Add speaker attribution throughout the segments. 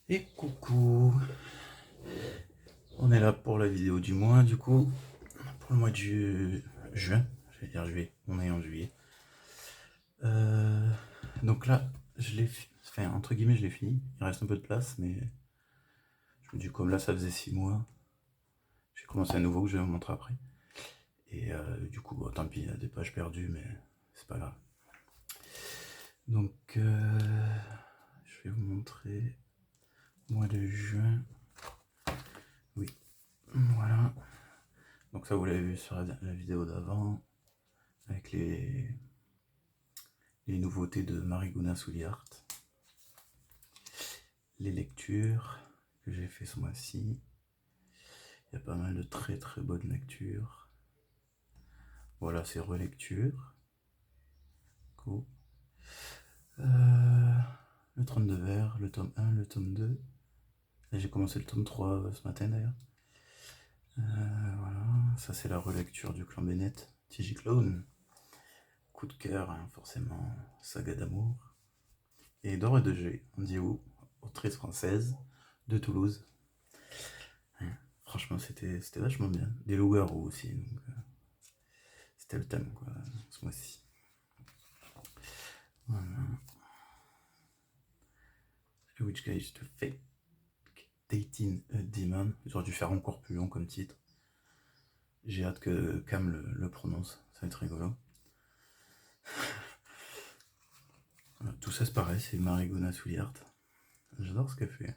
Speaker 1: Et coucou, on est là pour la vidéo du mois du coup, pour le mois de juin, je vais dire juillet, on est en juillet. Donc là, enfin entre guillemets je l'ai fini, il reste un peu de place mais je me dis comme là ça faisait 6 mois, j'ai commencé à nouveau que je vais vous montrer après. Et du coup, bon, tant pis, il y a des pages perdues mais c'est pas grave. Donc je vais vous montrer le mois de juin, oui, voilà. Donc ça vous l'avez vu sur la vidéo d'avant, avec les nouveautés de Mariguna Souliart, les lectures que j'ai fait ce mois-ci. Il y a pas mal de très très bonnes lectures. Voilà, c'est relecture. Cool. Le Trône de Verre, le tome 1, le tome 2. Là, j'ai commencé le tome 3 ce matin d'ailleurs. Voilà, ça c'est la relecture du clan Bennett, TJ Clone. Coup de cœur, hein, forcément, saga d'amour. Et Dore de G, on dit où, autrice française de Toulouse. Franchement, c'était vachement bien. Des loups-garous aussi, donc c'était le thème, quoi, ce mois-ci. Voilà. A Witch Guide to Fake Dating a Demon. J'aurais dû faire encore plus long comme titre. J'ai hâte que Cam le prononce, ça va être rigolo. Voilà, tout ça c'est pareil, c'est Mariguna Souliart. J'adore ce qu'elle fait.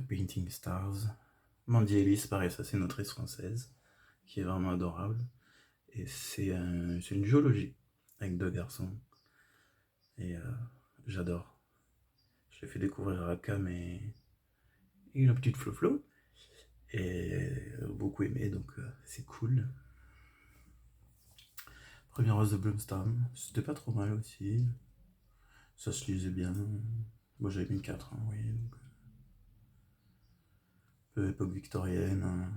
Speaker 1: Painting Stars. Mandy Ellis, pareil, ça c'est une autrice française qui est vraiment adorable. Et c'est une duologie avec 2 garçons. Et j'adore. Je l'ai fait découvrir à Cam et la petite Flo-Flo. Et beaucoup aimé, donc c'est cool. Première rose de Bloomstorm, c'était pas trop mal aussi. Ça se lisait bien. Moi j'avais mis 4, hein, oui. Donc, peu époque victorienne.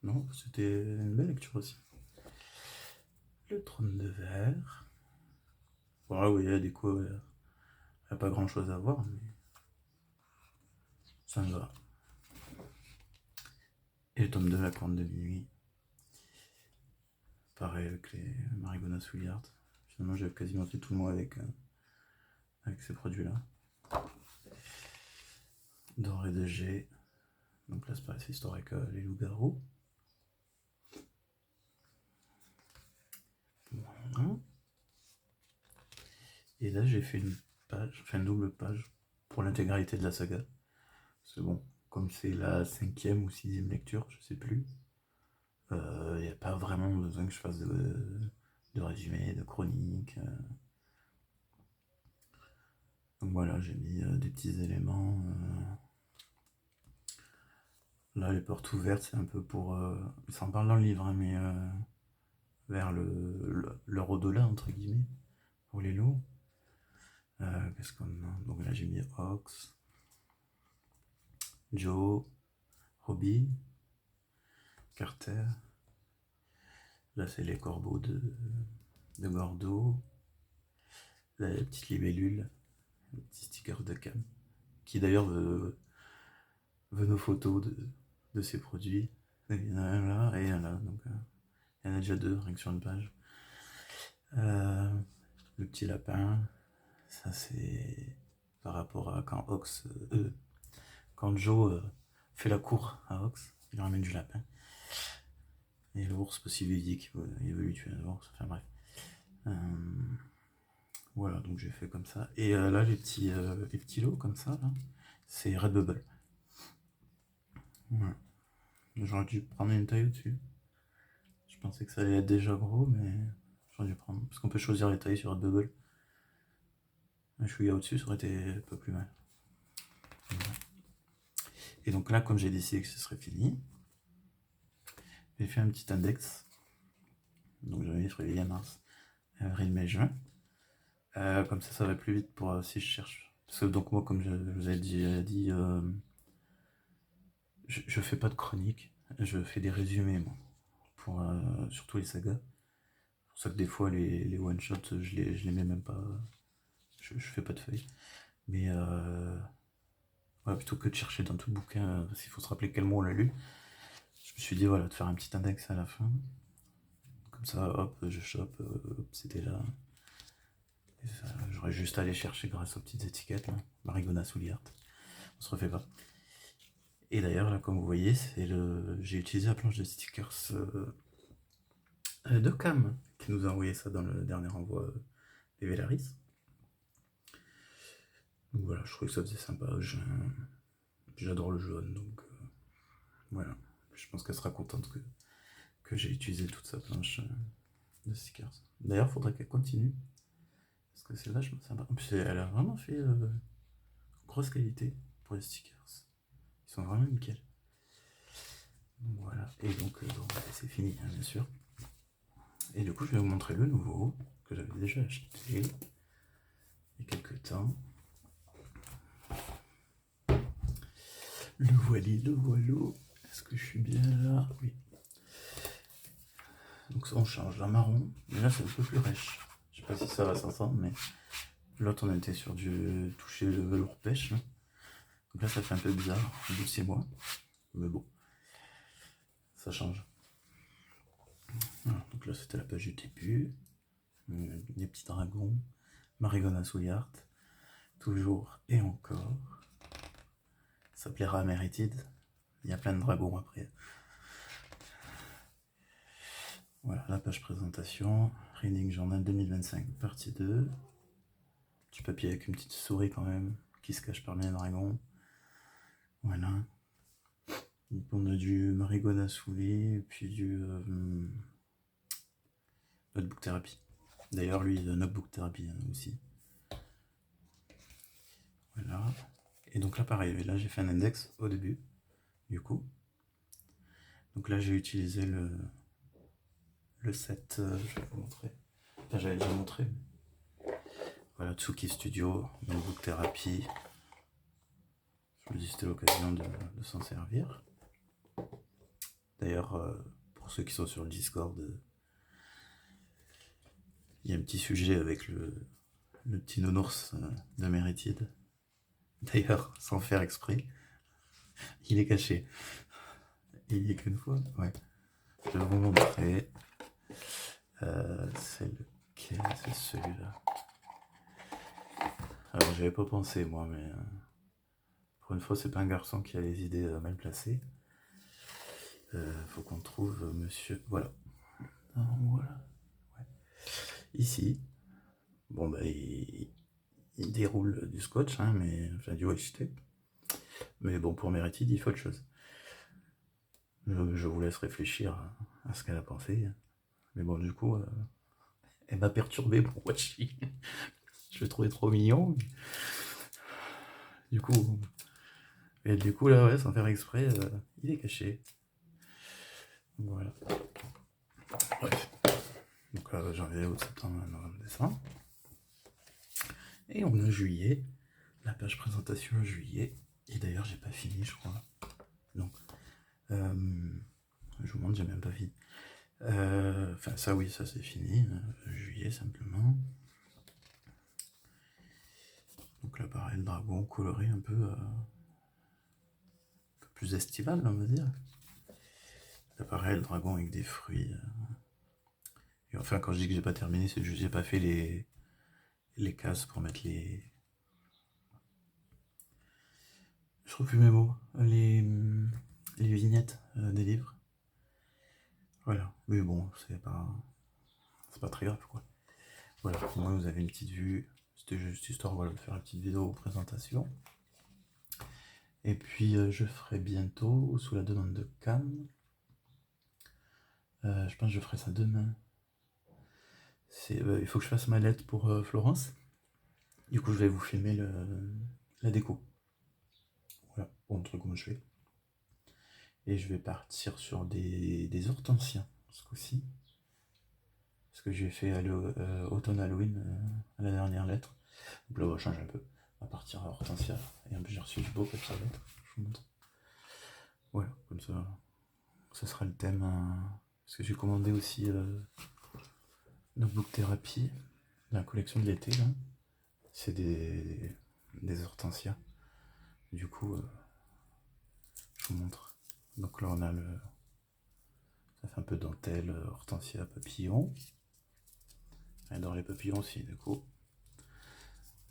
Speaker 1: Non, c'était une belle lecture aussi. Le Trône de Verre. Voilà, oui, il y a des coups, il n'y a pas grand chose à voir, mais ça me va. Et le tome 2, La Corne de Minuit. Pareil avec les Marigona Souliart. Finalement, j'avais quasiment fait tout le mois avec ces produits-là. Doré de G. Donc là, c'est pareil, c'est histoire avec les loups-garous. Voilà. Et là, j'ai fait une page, enfin une double page pour l'intégralité de la saga. C'est bon, comme c'est la 5e ou 6e lecture, je sais plus. Il n'y a pas vraiment besoin que je fasse de résumé, de chronique. Donc voilà, j'ai mis des petits éléments. Là, les portes ouvertes, c'est un peu pour. Ça en parle dans le livre, hein, mais vers leur au-delà, entre guillemets, pour les loups. Qu'est-ce qu'on a? Donc là, j'ai mis Ox, Joe, Robbie, Carter. Là, c'est les corbeaux de Gordo. Là, la petite libellule, le petit sticker de Cam, qui d'ailleurs veut nos photos de ses produits. Il y en a là et là, donc il y en a déjà 2, rien que sur une page. Le petit lapin, ça c'est par rapport à quand quand Joe fait la cour à Ox, il lui ramène du lapin. Et l'ours possible il dit qu'il veut lui tuer un ours, enfin bref. Voilà, donc j'ai fait comme ça. Et là, les petits lots comme ça, là, c'est Redbubble. Voilà. J'aurais dû prendre une taille au-dessus. Je pensais que ça allait être déjà gros, mais j'aurais dû prendre. Parce qu'on peut choisir les tailles sur Redbubble. Un chouïa au-dessus, ça aurait été pas plus mal. Voilà. Et donc là, comme j'ai décidé que ce serait fini, j'ai fait un petit index. Donc j'avais mis février, mars, avril, mai, juin. Comme ça va plus vite pour si je cherche. Parce que donc moi, comme je vous ai dit je fais pas de chronique, je fais des résumés moi, pour surtout les sagas. C'est pour ça que des fois les one shots je les mets même pas je fais pas de feuilles. Mais ouais, plutôt que de chercher dans tout le bouquin, parce qu'il faut se rappeler quel mot on l'a lu, je me suis dit voilà, de faire un petit index à la fin. Comme ça, hop, je chope, hop, c'était là. J'aurais juste à aller chercher grâce aux petites étiquettes, là. Marigona Souliart. On se refait pas. Et d'ailleurs, là, comme vous voyez, j'ai utilisé la planche de stickers de Cam, qui nous a envoyé ça dans le dernier envoi des Velaris. Donc voilà, je trouvais que ça faisait sympa. J'adore le jaune, donc voilà. Je pense qu'elle sera contente que j'ai utilisé toute sa planche de stickers. D'ailleurs, il faudrait qu'elle continue. Parce que c'est vachement sympa. En plus, elle a vraiment fait grosse qualité pour les stickers. Ils sont vraiment nickel. Donc voilà. Et donc, bon, c'est fini, hein, bien sûr. Et du coup, je vais vous montrer le nouveau que j'avais déjà acheté il y a quelques temps. Le voilou. Est-ce que je suis bien là? Oui. Donc ça, on change d'un marron. Mais là, c'est un peu plus rêche. Je sais pas si ça va s'entendre, mais l'autre, on était sur du toucher le velours pêche. Là. Donc là, ça fait un peu bizarre, au bout de 6 mois. Mais bon, ça change. Voilà, donc là, c'était la page du début. Des petits dragons. Marigona Souliart. Toujours et encore. Ça plaira à Méritide. Il y a plein de dragons après. Voilà, la page présentation. Reading Journal 2025, partie 2. Petit papier avec une petite souris quand même, qui se cache parmi les dragons. Voilà. Donc on a du Marigona Souli, et puis du Notebook Therapy. D'ailleurs, lui, il a Notebook Therapy hein, aussi. Voilà. Et donc là, pareil, là j'ai fait un index au début, du coup. Donc là, j'ai utilisé le set, je vais vous montrer. Enfin, j'avais déjà montré. Voilà, Tsuki Studio, Notebook Therapy. Je me dis c'était l'occasion de s'en servir. D'ailleurs, pour ceux qui sont sur le Discord, il y a un petit sujet avec le petit nounours de Méritide. D'ailleurs, sans faire exprès, il est caché. Il y est qu'une fois. Ouais. Je vais vous montrer. C'est lequel? C'est celui-là. Alors, j'avais pas pensé, moi, mais pour une fois, c'est pas un garçon qui a les idées mal placées. Faut qu'on trouve monsieur. Voilà. Voilà. Ouais. Ici. Bon, bah, il déroule du scotch, hein, mais. Enfin, du washi tape. Mais bon, pour Méritide, il faut autre chose. Je vous laisse réfléchir à ce qu'elle a pensé. Mais bon, du coup, elle m'a perturbé pour washi. Je le trouvais trop mignon. Du coup, là, ouais, sans faire exprès, il est caché. Donc, voilà. Bref. Donc janvier, août, septembre, novembre, décembre. Et on a juillet. La page présentation juillet. Et d'ailleurs, j'ai pas fini, je crois. Donc, je vous montre, j'ai même pas fini. Enfin, ça, oui, ça c'est fini. Juillet, simplement. Donc là, pareil, le dragon coloré un peu plus estival, on va dire. Là, pareil, le dragon avec des fruits. Et enfin, quand je dis que j'ai pas terminé, c'est juste que j'ai pas fait les cases pour mettre les. Je trouve plus mes mots. Les vignettes des livres. Voilà. Mais bon, c'est pas très grave, quoi. Voilà, pour moi, vous avez une petite vue. C'était juste histoire voilà, de faire une petite vidéo présentation. Et puis, je ferai bientôt, sous la demande de Cam, je pense que je ferai ça demain. Il faut que je fasse ma lettre pour Florence. Du coup, je vais vous filmer la déco. Voilà, pour montrer comment je fais. Et je vais partir sur des hortensias, ce coup-ci. Parce que j'ai fait automne Halloween à la dernière lettre. Donc là, on va changer un peu. On va partir à hortensia. Et en plus, j'ai reçu du beau papier lettre. Je vous montre. Voilà, comme ça, ce sera le thème. Parce que j'ai commandé aussi Notebook Therapy, la collection de l'été, là. C'est des hortensias. Du coup, je vous montre. Donc là, on a le... Ça fait un peu dentelle, hortensia, papillon. J'adore les papillons aussi, du coup.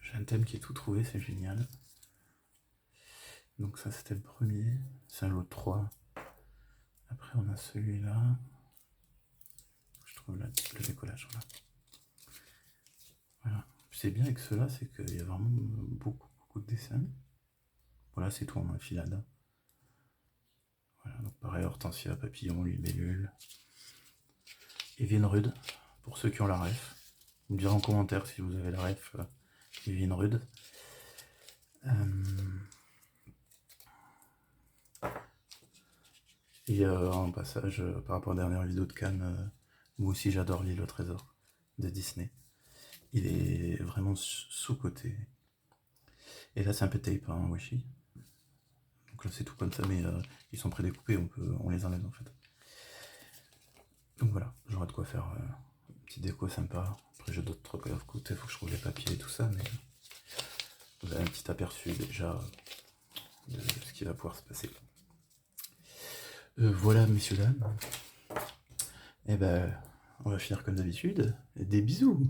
Speaker 1: J'ai un thème qui est tout trouvé, c'est génial. Donc ça, c'était le premier. C'est un lot de 3. Après, on a celui-là. Je trouve là, le décollage, voilà. C'est bien avec ceux-là, c'est qu'il y a vraiment beaucoup de dessins. Voilà, c'est tout en enfilade. Voilà, donc pareil, hortensia, papillon, libellule. Evinrude, pour ceux qui ont la ref. Vous me direz en commentaire si vous avez la ref Evinrude. Et en passage, par rapport à la dernière vidéo de Cannes, moi aussi j'adore L'île au trésor de Disney. Il est vraiment sous-coté. Et là c'est un peu tape, hein, Washi. Donc là c'est tout comme ça, mais ils sont prédécoupés, on les enlève en fait. Donc voilà, j'aurai de quoi faire une petite déco sympa. Après j'ai d'autres trucs à côté, il faut que je trouve les papiers et tout ça, mais vous avez un petit aperçu déjà de ce qui va pouvoir se passer. Voilà, messieurs, dames. Et ben, on va finir comme d'habitude. Des bisous.